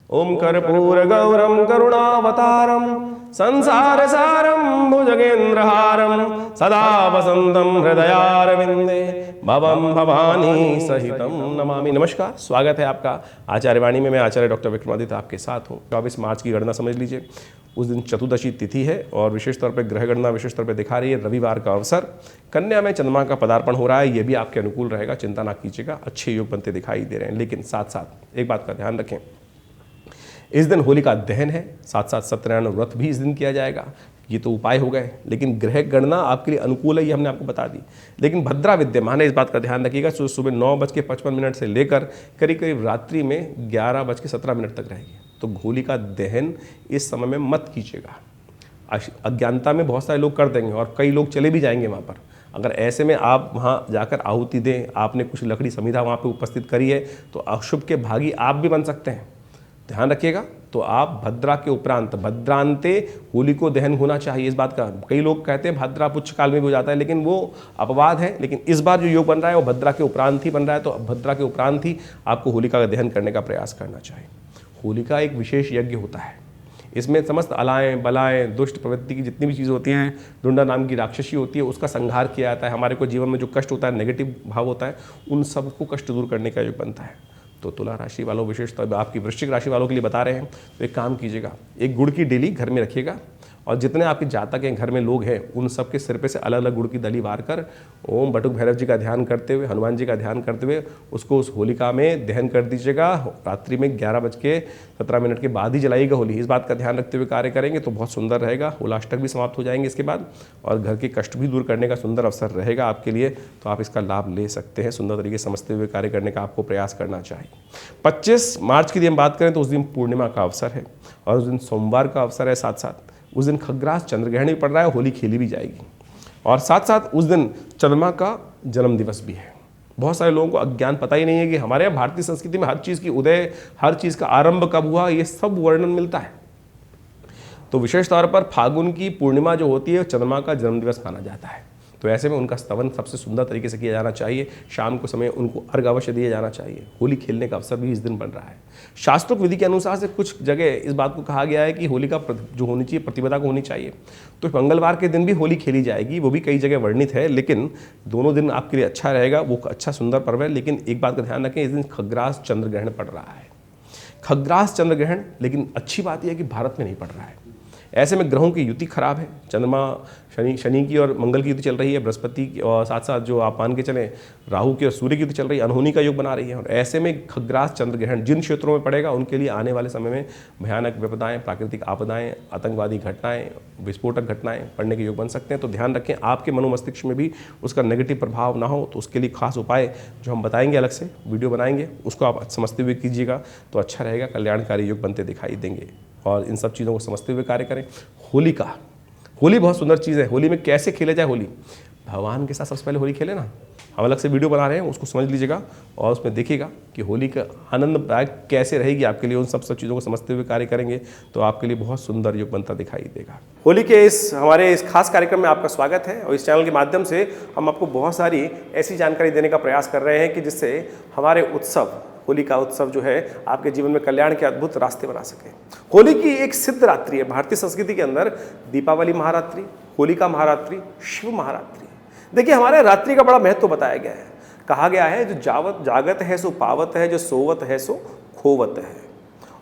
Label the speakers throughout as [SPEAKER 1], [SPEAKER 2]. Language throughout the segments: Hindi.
[SPEAKER 1] ओम कर्पूरगौरम करुणावतारम संसार सारम भुजगेंद्रहारम सदा वसंतम हृदयारविंदे भवम भवानी सहितम नमामि। नमस्कार, स्वागत है आपका आचार्य वाणी में। मैं आचार्य डॉक्टर विक्रमादित्य आपके साथ हूँ। 24 मार्च की गणना समझ लीजिए। उस दिन चतुर्दशी तिथि है और विशेष तौर पर ग्रह गणना विशेष तौर पर दिखा रही है रविवार का अवसर। कन्या में चंद्रमा का पदार्पण हो रहा है, ये भी आपके अनुकूल रहेगा, चिंता ना कीजिएगा। अच्छे योग बनते दिखाई दे रहे हैं। लेकिन साथ साथ एक बात का ध्यान रखें, इस दिन होलिका दहन है, साथ साथ सत्यनारायण व्रत भी इस दिन किया जाएगा। ये तो उपाय हो गए, लेकिन ग्रह गणना आपके लिए अनुकूल है, ये हमने आपको बता दी। लेकिन भद्रा विद्यमान है, इस बात का ध्यान रखिएगा। सुबह 9:55 से लेकर करीब करीब रात्रि में 11:17 तक रहेगी। तो होलिका दहन इस समय में मत कीजिएगा। अज्ञानता में बहुत सारे लोग कर देंगे और कई लोग चले भी जाएंगे वहाँ पर। अगर ऐसे में आप वहाँ जाकर आहुति दें, आपने कुछ लकड़ी समिधा वहाँ पे उपस्थित करी है, तो अशुभ के भागी आप भी बन सकते हैं। ध्यान रखिएगा। तो आप भद्रा के उपरांत, भद्रांते होली को दहन होना चाहिए। इस बात का कई लोग कहते हैं भद्रा पुच्छ काल में भी हो जाता है, लेकिन वो अपवाद है। लेकिन इस बार जो योग बन रहा है वो भद्रा के उपरांत ही बन रहा है। तो भद्रा के उपरांत ही आपको होलिका का दहन करने का प्रयास करना चाहिए। होलिका एक विशेष यज्ञ होता है। इसमें समस्त अलाएँ बलाएँ दुष्ट प्रवृत्ति की जितनी भी चीज़ होती हैं, दुंडा नाम की राक्षसी होती है, उसका संहार किया जाता है। हमारे को जीवन में जो कष्ट होता है, नेगेटिव भाव होता है, उन सबको कष्ट दूर करने का योग बनता है। तो तुला राशि वालों, विशेष तौर पर आपकी वृश्चिक राशि वालों के लिए बता रहे हैं, तो एक काम कीजिएगा, एक गुड़ की डेली घर में रखिएगा और जितने आपके जातक हैं, घर में लोग हैं, उन सब के सिर पे से अलग अलग गुड़ की दली वार कर ओम बटुक भैरव जी का ध्यान करते हुए, हनुमान जी का ध्यान करते हुए उसको उस होलिका में दहन कर दीजिएगा। रात्रि में 11:17 के बाद ही जलाइएगा होली। इस बात का ध्यान रखते हुए कार्य करेंगे तो बहुत सुंदर रहेगा। होलाष्टक भी समाप्त हो जाएंगे इसके बाद और घर के कष्ट भी दूर करने का सुंदर अवसर रहेगा आपके लिए। तो आप इसका लाभ ले सकते हैं। सुंदर तरीके से समझते हुए कार्य करने का आपको प्रयास करना चाहिए। 25 मार्च की हम बात करें तो उस दिन पूर्णिमा का अवसर है और उस दिन सोमवार का अवसर है। साथ साथ उस दिन खग्रास चंद्रग्रहण भी पड़ रहा है, होली खेली भी जाएगी और साथ साथ उस दिन चंद्रमा का जन्म दिवस भी है। बहुत सारे लोगों को अज्ञान पता ही नहीं है कि हमारे यहाँ भारतीय संस्कृति में हर चीज़ की उदय, हर चीज़ का आरंभ कब हुआ, ये सब वर्णन मिलता है। तो विशेष तौर पर फागुन की पूर्णिमा जो होती है चंद्रमा का जन्म दिवस माना जाता है। तो ऐसे में उनका स्तवन सबसे सुंदर तरीके से किया जाना चाहिए। शाम को समय उनको अर्घ अवश्य दिया जाना चाहिए। होली खेलने का अवसर भी इस दिन बन रहा है। शास्त्रोक्त विधि के अनुसार से कुछ जगह इस बात को कहा गया है कि होली का जो होनी चाहिए प्रतिपदा को होनी चाहिए। तो मंगलवार के दिन भी होली खेली जाएगी, वो भी कई जगह वर्णित है। लेकिन दोनों दिन आपके लिए अच्छा रहेगा, वो अच्छा सुंदर पर्व है। लेकिन एक बात का ध्यान रखें, इस दिन खग्रास चंद्रग्रहण पड़ रहा है। खग्रास चंद्रग्रहण, लेकिन अच्छी बात यह है कि भारत में नहीं पड़ रहा है। ऐसे में ग्रहों की युति खराब है। चंद्रमा शनि की और मंगल की युति चल रही है, बृहस्पति की और साथ साथ जो आप मान के चलें राहु की और सूर्य की युति चल रही है, अनहोनी का योग बना रही है। और ऐसे में खग्रास चंद्रग्रहण जिन क्षेत्रों में पड़ेगा उनके लिए आने वाले समय में भयानक विपदाएं, प्राकृतिक आपदाएं, आतंकवादी घटनाएं, विस्फोटक घटनाएं पड़ने के योग बन सकते हैं। तो ध्यान रखें आपके मनोमस्तिष्क में भी उसका नेगेटिव प्रभाव ना हो। तो उसके लिए खास उपाय जो हम बताएंगे, अलग से वीडियो बनाएंगे, उसको आप समझते हुए कीजिएगा तो अच्छा रहेगा। कल्याणकारी योग बनते दिखाई देंगे और इन सब चीज़ों को समझते हुए कार्य करें। होली बहुत सुंदर चीज़ है। होली में कैसे खेले जाए होली, भगवान के साथ सबसे पहले होली खेले ना। हम अलग से वीडियो बना रहे हैं, उसको समझ लीजिएगा और उसमें देखिएगा कि होली का आनंददायक कैसे रहेगी आपके लिए। उन सब चीज़ों को समझते हुए कार्य करेंगे तो आपके लिए बहुत सुंदर योग बनता दिखाई देगा। होली के हमारे इस खास कार्यक्रम में आपका स्वागत है और इस चैनल के माध्यम से हम आपको बहुत सारी ऐसी जानकारी देने का प्रयास कर रहे हैं कि जिससे हमारे उत्सव, होली का उत्सव जो है आपके जीवन में कल्याण के अद्भुत रास्ते बना सके। होली की एक सिद्ध रात्रि है भारतीय संस्कृति के अंदर। दीपावली महारात्रि, होलिका महारात्रि, शिव महारात्रि। देखिए हमारे रात्रि का बड़ा महत्व बताया गया है। कहा गया है जो जागत है सो पावत है, जो सोवत है सो खोवत है।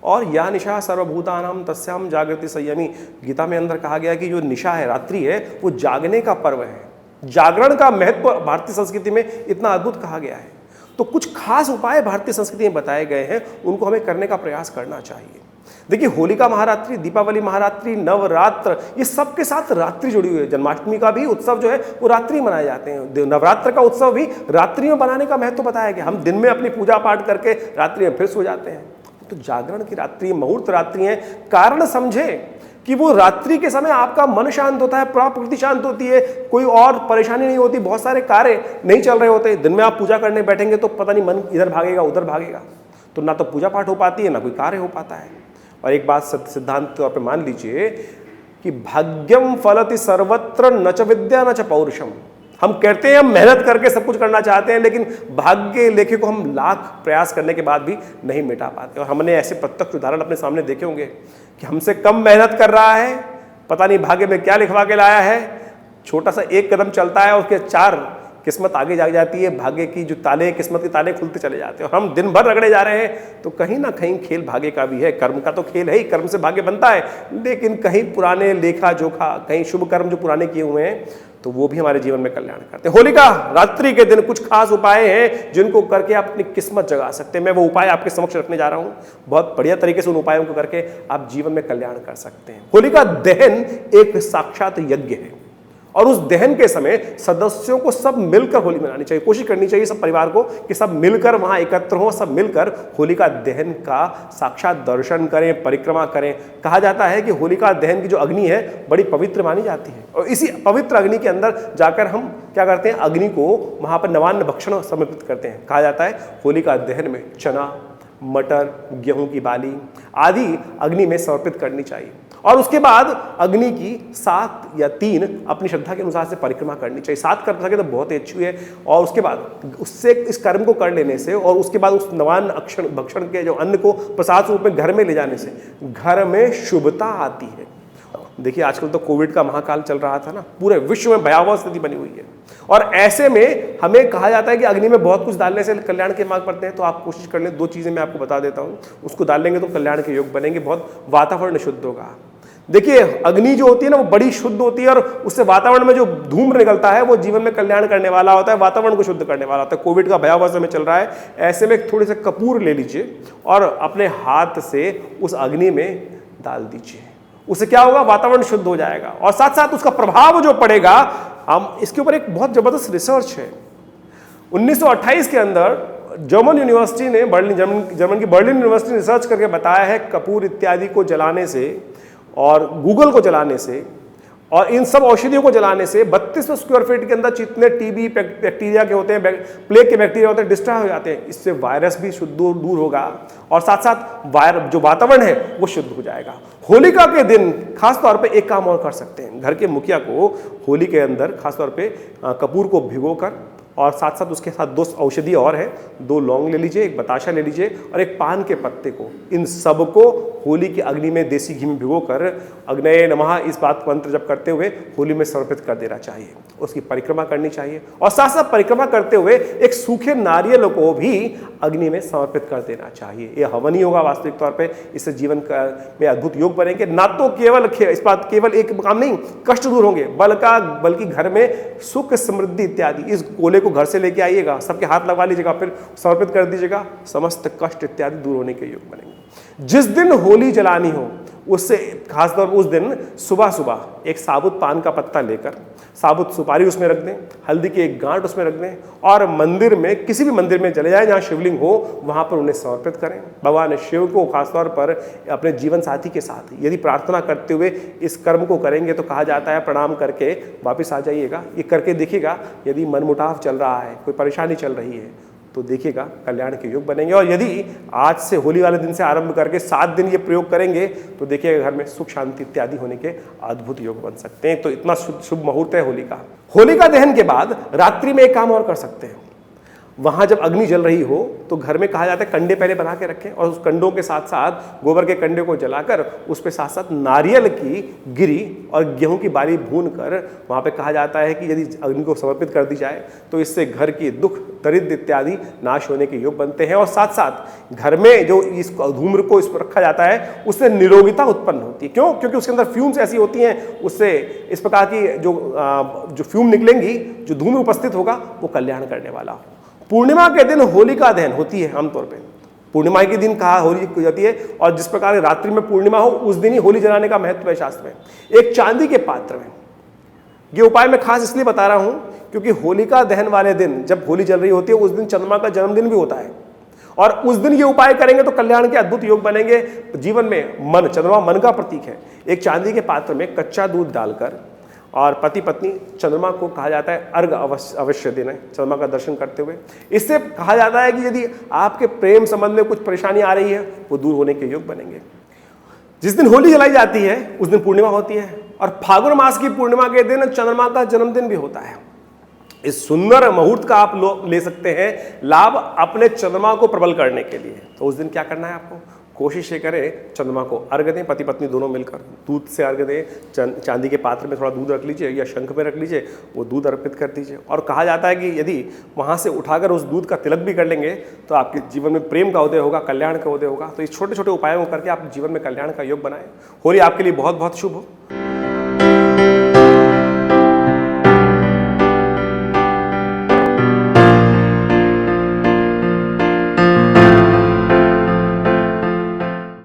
[SPEAKER 1] और या निशा सर्वभूतानाम तस्याम जागृति संयमी, गीता में अंदर कहा गया है कि जो निशा है, रात्रि है, वो जागने का पर्व है। जागरण का महत्व भारतीय संस्कृति में इतना अद्भुत कहा गया है। तो कुछ खास उपाय भारतीय संस्कृति में बताए गए हैं, उनको हमें करने का प्रयास करना चाहिए। देखिए होलिका महारात्रि, दीपावली महारात्रि, नवरात्र, ये सब के साथ रात्रि जुड़ी हुई है। जन्माष्टमी का भी उत्सव जो है वो रात्रि मनाए जाते हैं। नवरात्र का उत्सव भी रात्रि में बनाने का महत्व बताया गया। हम दिन में अपनी पूजा पाठ करके रात्रि में फिर सो जाते हैं। तो जागरण की रात्रि, मुहूर्त रात्रि है। कारण समझे कि वो रात्रि के समय आपका मन शांत होता है, प्रकृति शांत होती है, कोई और परेशानी नहीं होती, बहुत सारे कार्य नहीं चल रहे होते। दिन में आप पूजा करने बैठेंगे तो पता नहीं मन इधर भागेगा उधर भागेगा, तो ना तो पूजा पाठ हो पाती है, ना कोई कार्य हो पाता है। और एक बात सिद्धांत तौर पर मान लीजिए कि भाग्यम फलति सर्वत्र न च विद्या न च पौरुषम। हम कहते हैं हम मेहनत करके सब कुछ करना चाहते हैं, लेकिन भाग्य लेखे को हम लाख प्रयास करने के बाद भी नहीं मिटा पाते। और हमने ऐसे प्रत्यक्ष उदाहरण अपने सामने देखे होंगे कि हमसे कम मेहनत कर रहा है, पता नहीं भाग्य में क्या लिखवा के लाया है, छोटा सा एक कदम चलता है, उसके 4 किस्मत आगे जा जाती है, भाग्य की जो ताले, किस्मत के ताले खुलते चले जाते हैं और हम दिन भर रगड़े जा रहे हैं। तो कहीं ना कहीं खेल भाग्य का भी है, कर्म का तो खेल है ही, कर्म से भाग्य बनता है, लेकिन कहीं पुराने लेखा जोखा, कहीं शुभ कर्म जो पुराने किए हुए हैं तो वो भी हमारे जीवन में कल्याण करते हैं। होलिका रात्रि के दिन कुछ खास उपाय हैं जिनको करके आप अपनी किस्मत जगा सकते हैं। मैं वो उपाय आपके समक्ष रखने जा रहा हूं, बहुत बढ़िया तरीके से उन उपायों को करके आप जीवन में कल्याण कर सकते हैं। होलिका दहन एक साक्षात यज्ञ है और उस दहन के समय सदस्यों को सब मिलकर होली मनानी चाहिए। कोशिश करनी चाहिए सब परिवार को कि सब मिलकर वहां एकत्र हो, सब मिलकर होलिका दहन का साक्षात दर्शन करें, परिक्रमा करें। कहा जाता है कि होलिका दहन की जो अग्नि है बड़ी पवित्र मानी जाती है और इसी पवित्र अग्नि के अंदर जाकर हम क्या करते हैं, अग्नि को वहां पर नवान्न भक्षण समर्पित करते हैं। कहा जाता है होलिका दहन में चना, मटर, गेहूं की बाली आदि अग्नि में समर्पित करनी चाहिए और उसके बाद अग्नि की 7 या 3 अपनी श्रद्धा के अनुसार से परिक्रमा करनी चाहिए। 7 कर सके तो बहुत ही अच्छी है और उसके बाद उससे इस कर्म को कर लेने से और उसके बाद उस नवान्न अक्षण भक्षण के जो अन्न को प्रसाद रूप में घर में ले जाने से घर में शुभता आती है। देखिए आजकल तो कोविड का महाकाल चल रहा था ना, पूरे विश्व में भयावह स्थिति बनी हुई है और ऐसे में हमें कहा जाता है कि अग्नि में बहुत कुछ डालने से कल्याण के मार्ग पड़ते हैं। तो आप कोशिश कर लें, 2 चीजें मैं आपको बता देता हूँ, उसको डाल लेंगे तो कल्याण के योग बनेंगे, बहुत वातावरण शुद्ध होगा। देखिए अग्नि जो होती है ना वो बड़ी शुद्ध होती है और उससे वातावरण में जो धूम्र निकलता है वो जीवन में कल्याण करने वाला होता है, वातावरण को शुद्ध करने वाला होता है। कोविड का भयावह समय चल रहा है, ऐसे में थोड़े से कपूर ले लीजिए और अपने हाथ से उस अग्नि में डाल दीजिए। उससे क्या होगा, वातावरण शुद्ध हो जाएगा और साथ साथ उसका प्रभाव जो पड़ेगा, हम इसके ऊपर एक बहुत जबरदस्त रिसर्च है। 1928 के अंदर जर्मन यूनिवर्सिटी ने जर्मन की बर्लिन यूनिवर्सिटी ने रिसर्च करके बताया है कपूर इत्यादि को जलाने से और गूगल को जलाने से और इन सब औषधियों को जलाने से 3200 स्क्वायर फीट के अंदर जितने टीबी बैक्टीरिया के होते हैं, प्लेग के बैक्टीरिया होते हैं, डिस्ट्रॉय हो जाते हैं। इससे वायरस भी शुद्ध दूर होगा और साथ साथ जो वातावरण है वो शुद्ध हो जाएगा। होलिका के दिन खास तौर पे एक काम और कर सकते हैं, घर के मुखिया को होली के अंदर खास तौर पे कपूर को भिगोकर और साथ साथ उसके साथ 2 औषधि और है, 2 लौंग ले लीजिए, 1 बताशा ले लीजिए और 1 पान के पत्ते को, इन सबको होली की अग्नि में देसी घी में भिगोकर अग्नये नमः इस बात मंत्र जप करते हुए होली में समर्पित कर देना चाहिए। उसकी परिक्रमा करनी चाहिए और साथ साथ परिक्रमा करते हुए एक सूखे नारियल को भी अग्नि में समर्पित कर देना चाहिए। यह हवन ही होगा वास्तविक तौर पे, इससे जीवन में अद्भुत योग बनेंगे। ना तो केवल एक काम नहीं, कष्ट दूर होंगे बल्कि घर में सुख समृद्धि इत्यादि। इस गोले को घर से लेके आइएगा, सबके हाथ लगवा लीजिएगा, फिर समर्पित कर दीजिएगा, समस्त कष्ट इत्यादि दूर होने के योग बनेंगे। जिस दिन होली जलानी हो उससे खासतौर पर उस दिन सुबह सुबह एक साबुत पान का पत्ता लेकर साबुत सुपारी उसमें रख दें, हल्दी की 1 गांठ उसमें रख दें और मंदिर में, किसी भी मंदिर में चले जाएं जहां शिवलिंग हो, वहां पर उन्हें समर्पित करें। भगवान शिव को खासतौर पर अपने जीवन साथी के साथ यदि प्रार्थना करते हुए इस कर्म को करेंगे तो कहा जाता है प्रणाम करके वापस आ जाइएगा। ये करके देखिएगा, यदि मनमुटाव चल रहा है, कोई परेशानी चल रही है तो देखिएगा कल्याण के योग बनेंगे। और यदि आज से होली वाले दिन से आरंभ करके 7 दिन ये प्रयोग करेंगे तो देखिएगा घर में सुख शांति इत्यादि होने के अद्भुत योग बन सकते हैं। तो इतना शुभ मुहूर्त है होली का। होलिका दहन के बाद रात्रि में एक काम और कर सकते हैं, वहां जब अग्नि जल रही हो तो घर में कहा जाता है कंडे पहले बना के रखें और उस कंडों के साथ साथ गोबर के कंडे को जलाकर उस पे साथ साथ नारियल की गिरी और गेहूं की बाली भून कर वहां पे कहा जाता है कि यदि अग्नि को समर्पित कर दी जाए तो इससे घर की दुख दरिद्र इत्यादि नाश होने के योग बनते हैं। और साथ साथ घर में जो इस धूम्र को इस पर रखा जाता है उससे निरोगिता उत्पन्न होती है। क्यों? क्योंकि उसके अंदर फ्यूम्स ऐसी होती हैं, उससे इस प्रकार की जो फ्यूम निकलेंगी, जो धूम्र उपस्थित होगा वो कल्याण करने वाला हो। पूर्णिमा के दिन होलिका दहन होती है। आमतौर पे पूर्णिमा के दिन कहा होली हो जाती है और जिस प्रकार रात्रि में पूर्णिमा हो उस दिन ही होली जलाने का महत्व है शास्त्र में। एक चांदी के पात्र में ये उपाय मैं खास इसलिए बता रहा हूं क्योंकि होलिका दहन वाले दिन जब होली जल रही होती है उस दिन चंद्रमा का जन्मदिन भी होता है और उस दिन ये उपाय करेंगे तो कल्याण के अद्भुत योग बनेंगे। जीवन में मन, चंद्रमा मन का प्रतीक है। एक चांदी के पात्र में कच्चा दूध डालकर और पति पत्नी चंद्रमा को कहा जाता है अर्घ अवश्य देना, चंद्रमा का दर्शन करते हुए। इससे कहा जाता है कि यदि आपके प्रेम संबंध में कुछ परेशानी आ रही है वो दूर होने के योग बनेंगे। जिस दिन होली जलाई जाती है उस दिन पूर्णिमा होती है और फागुन मास की पूर्णिमा के दिन चंद्रमा का जन्मदिन भी होता है। इस सुंदर मुहूर्त का आप ले सकते हैं लाभ अपने चंद्रमा को प्रबल करने के लिए। तो उस दिन क्या करना है आपको, कोशिश ये करें चंद्रमा को अर्घ दें, पति पत्नी दोनों मिलकर दूध से अर्घ दें। चांदी के पात्र में थोड़ा दूध रख लीजिए या शंख में रख लीजिए, वो दूध अर्पित कर दीजिए। और कहा जाता है कि यदि वहाँ से उठाकर उस दूध का तिलक भी कर लेंगे तो आपके जीवन में प्रेम का उदय होगा, कल्याण का उदय होगा। तो इस छोटे छोटे उपायों को करके आप जीवन में कल्याण का योग बनाएं। होली आपके लिए बहुत बहुत शुभ हो।